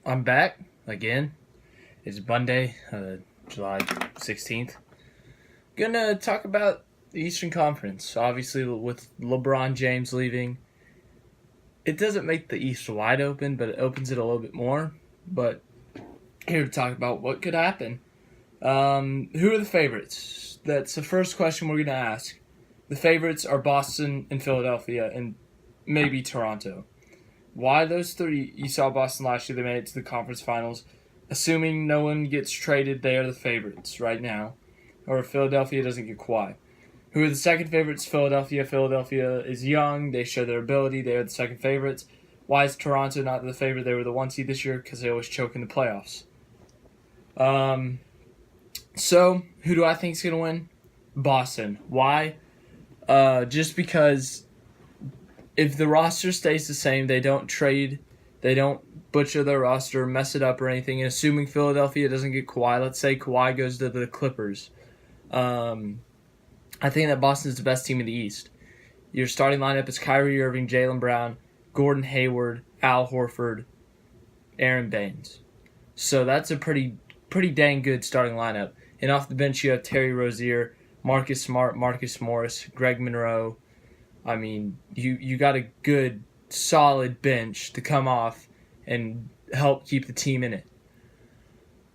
I'm back again. It's Monday, July 16th. Gonna talk about the Eastern Conference. Obviously, with LeBron James leaving, it doesn't make the East wide open, but it opens it a little bit more. But here to talk about what could happen. Who are the favorites? That's the first question we're gonna ask. The favorites are Boston and Philadelphia and maybe Toronto. Why those three? You saw Boston last year. They made it to the conference finals. Assuming no one gets traded, they are the favorites right now. Or if Philadelphia doesn't get Kawhi. Who are the second favorites? Philadelphia. Philadelphia is young. They show their ability. They are the second favorites. Why is Toronto not the favorite? They were the 1 seed this year because they always choke in the playoffs. So, who do I think is going to win? Boston. Why? Just because if the roster stays the same, they don't trade, they don't butcher their roster, mess it up or anything, and assuming Philadelphia doesn't get Kawhi, let's say Kawhi goes to the Clippers, I think that Boston is the best team in the East. Your starting lineup is Kyrie Irving, Jaylen Brown, Gordon Hayward, Al Horford, Aaron Baines. So that's a pretty dang good starting lineup. And off the bench you have Terry Rozier, Marcus Smart, Marcus Morris, Greg Monroe. I mean, you got a good, solid bench to come off and help keep the team in it.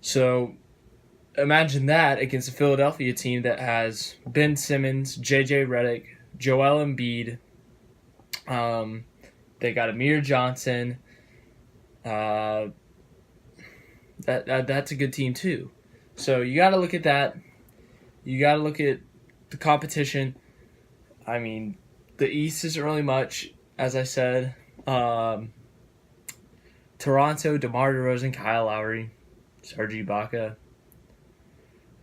So imagine that against a Philadelphia team that has Ben Simmons, J.J. Redick, Joel Embiid. They got Amir Johnson. That's a good team too. So you got to look at that. You got to look at the competition. I mean, the East isn't really much, as I said. Toronto, DeMar DeRozan, Kyle Lowry, Serge Ibaka.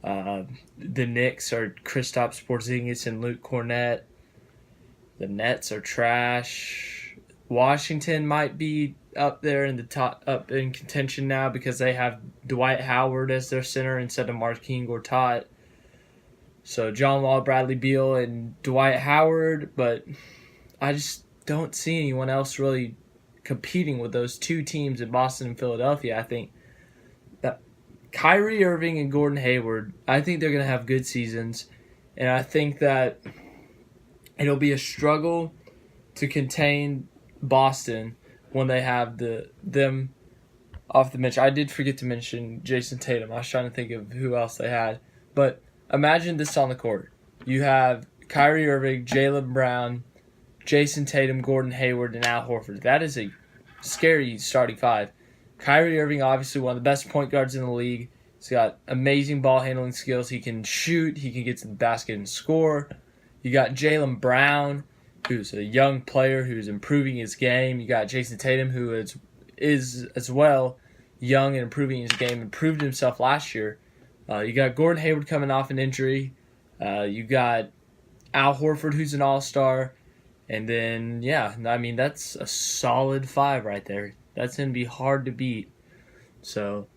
The Knicks are Kristaps Porzingis and Luke Kornet. The Nets are trash. Washington might be up there in the top, up in contention now because they have Dwight Howard as their center instead of Marcin Gortat. So John Wall, Bradley Beal, and Dwight Howard, but I just don't see anyone else really competing with those two teams in Boston and Philadelphia. I think that Kyrie Irving and Gordon Hayward, I think they're going to have good seasons, and I think that it'll be a struggle to contain Boston when they have them off the bench. I did forget to mention Jason Tatum. I was trying to think of who else they had, but imagine this on the court. You have Kyrie Irving, Jaylen Brown, Jason Tatum, Gordon Hayward, and Al Horford. That is a scary starting five. Kyrie Irving, obviously one of the best point guards in the league. He's got amazing ball handling skills. He can shoot. He can get to the basket and score. You got Jaylen Brown, who's a young player who's improving his game. You got Jason Tatum, who is as well young and improving his game, improved himself last year. You got Gordon Hayward coming off an injury. You got Al Horford, who's an all-star. And then, that's a solid five right there. That's going to be hard to beat. So,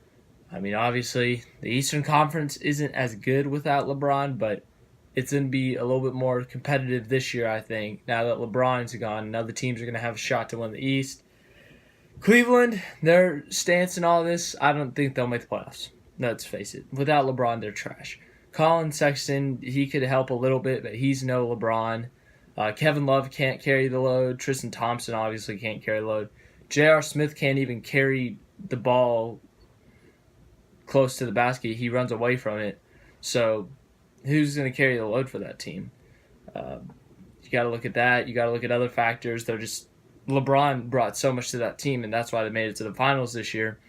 obviously, the Eastern Conference isn't as good without LeBron, but it's going to be a little bit more competitive this year, I think. Now that LeBron's gone, now the teams are going to have a shot to win the East. Cleveland, their stance in all this, I don't think they'll make the playoffs. Let's face it. Without LeBron, they're trash. Colin Sexton, he could help a little bit, but he's no LeBron. Kevin Love can't carry the load. Tristan Thompson obviously can't carry the load. J.R. Smith can't even carry the ball close to the basket. He runs away from it. So who's going to carry the load for that team? You got to look at that. You got to look at other factors. LeBron brought so much to that team, and that's why they made it to the finals this year.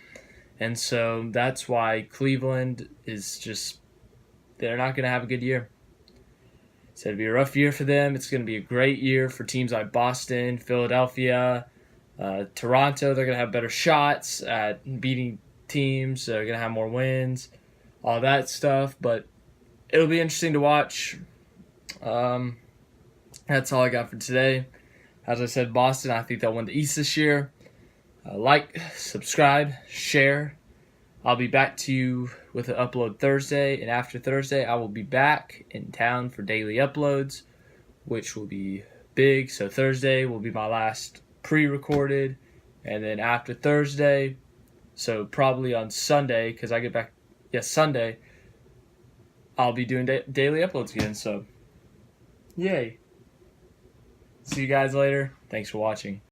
And so that's why Cleveland is just, they're not going to have a good year. So it'll be a rough year for them. It's going to be a great year for teams like Boston, Philadelphia, Toronto. They're going to have better shots at beating teams. They're going to have more wins, all that stuff. But it'll be interesting to watch. That's all I got for today. As I said, Boston, I think they'll win the East this year. Like, subscribe, share. I'll be back to you with an upload Thursday, and after Thursday, I will be back in town for daily uploads, which will be big. So Thursday will be my last pre-recorded, and then after Thursday, So probably on Sunday, because I get back, Sunday, I'll be doing daily uploads again. So, yay. See you guys later. Thanks for watching.